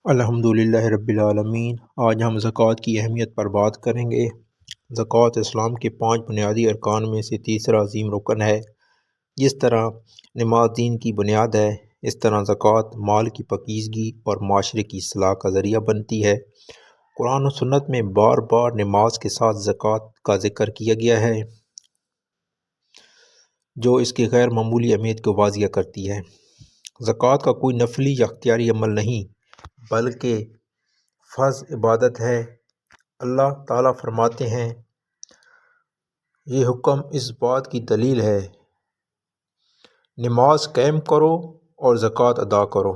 الحمدللہ رب العالمین۔ آج ہم زکوٰۃ کی اہمیت پر بات کریں گے۔ زکوٰۃ اسلام کے 5 بنیادی ارکان میں سے تیسرا عظیم رکن ہے۔ جس طرح نماز دین کی بنیاد ہے، اس طرح زکوٰۃ مال کی پاکیزگی اور معاشرے کی اصلاح کا ذریعہ بنتی ہے۔ قرآن و سنت میں بار بار نماز کے ساتھ زکوٰۃ کا ذکر کیا گیا ہے، جو اس کی غیر معمولی اہمیت کو واضح کرتی ہے۔ زکوٰۃ کا کوئی نفلی یا اختیاری عمل نہیں، بلکہ فرض عبادت ہے۔ اللہ تعالیٰ فرماتے ہیں، یہ حکم اس بات کی دلیل ہے، نماز قائم کرو اور زکوٰۃ ادا کرو۔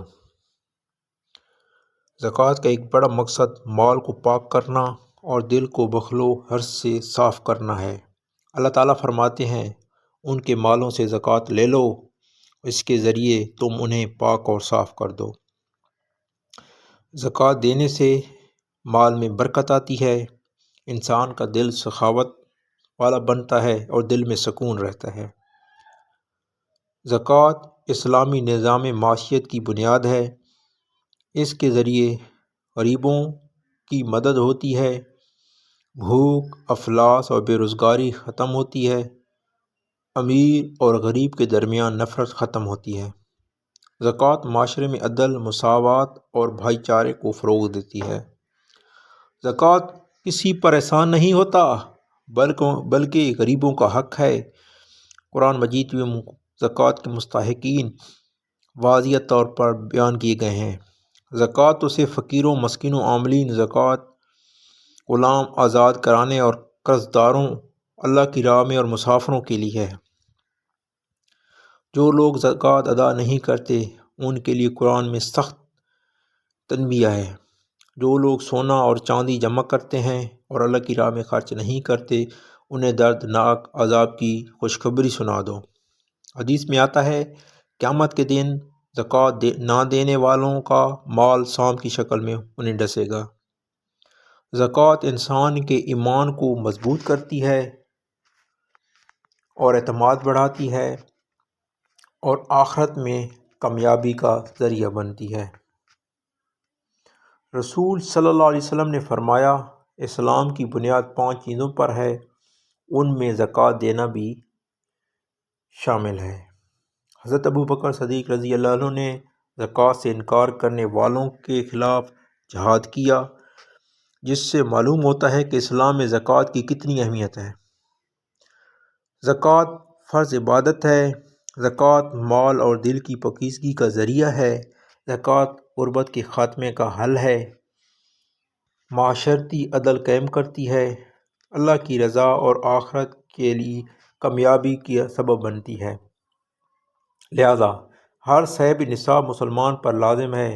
زکوٰۃ کا ایک بڑا مقصد مال کو پاک کرنا اور دل کو بخل و حرص سے صاف کرنا ہے۔ اللہ تعالیٰ فرماتے ہیں، ان کے مالوں سے زکوٰۃ لے لو، اس کے ذریعے تم انہیں پاک اور صاف کر دو۔ زکوٰۃ دینے سے مال میں برکت آتی ہے، انسان کا دل سخاوت والا بنتا ہے اور دل میں سکون رہتا ہے۔ زکوٰۃ اسلامی نظام معیشت کی بنیاد ہے۔ اس کے ذریعے غریبوں کی مدد ہوتی ہے، بھوک، افلاس اور بے روزگاری ختم ہوتی ہے، امیر اور غریب کے درمیان نفرت ختم ہوتی ہے۔ زکوٰۃ معاشرے میں عدل، مساوات اور بھائی چارے کو فروغ دیتی ہے۔ زکوٰۃ کسی پر احسان نہیں ہوتا، بلکہ غریبوں کا حق ہے۔ قرآن مجید میں زکوٰۃ کے مستحقین واضح طور پر بیان کیے گئے ہیں۔ زکوٰۃ اسے فقیروں، مسکینوں، عاملین، زکوٰۃ غلام آزاد کرانے اور قرض داروں، اللہ کی راہ میں اور مسافروں کے لیے ہے۔ جو لوگ زکوٰۃ ادا نہیں کرتے ان کے لیے قرآن میں سخت تنبیہ ہے۔ جو لوگ سونا اور چاندی جمع کرتے ہیں اور اللہ کی راہ میں خرچ نہیں کرتے، انہیں دردناک عذاب کی خوشخبری سنا دو۔ حدیث میں آتا ہے، قیامت کے دن زکوٰۃ نہ دینے والوں کا مال سانپ کی شکل میں انہیں ڈسے گا۔ زکوٰۃ انسان کے ایمان کو مضبوط کرتی ہے اور اعتماد بڑھاتی ہے اور آخرت میں کامیابی کا ذریعہ بنتی ہے۔ رسول صلی اللہ علیہ وسلم نے فرمایا، اسلام کی بنیاد 5 چیزوں پر ہے، ان میں زکوٰۃ دینا بھی شامل ہے۔ حضرت ابوبکر صدیق رضی اللہ عنہ نے زکوٰۃ سے انکار کرنے والوں کے خلاف جہاد کیا، جس سے معلوم ہوتا ہے کہ اسلام میں زکوٰۃ کی کتنی اہمیت ہے۔ زکوٰۃ فرض عبادت ہے۔ زکوٰۃ مال اور دل کی پاکیزگی کا ذریعہ ہے۔ زکوٰۃ غربت کے خاتمے کا حل ہے، معاشرتی عدل قائم کرتی ہے، اللہ کی رضا اور آخرت کے لیے کامیابی کا سبب بنتی ہے۔ لہذا ہر صاحب نصاب مسلمان پر لازم ہے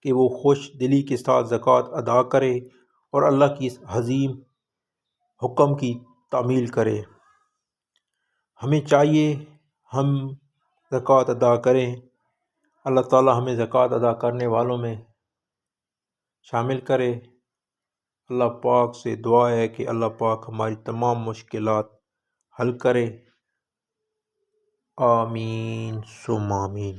کہ وہ خوش دلی کے ساتھ زکوٰۃ ادا کرے اور اللہ کی اس عظیم حکم کی تعمیل کرے۔ ہمیں چاہیے ہم زکوٰۃ ادا کریں۔ اللہ تعالی ہمیں زکوٰۃ ادا کرنے والوں میں شامل کرے۔ اللہ پاک سے دعا ہے کہ اللہ پاک ہماری تمام مشکلات حل کرے۔ آمین ثم آمین۔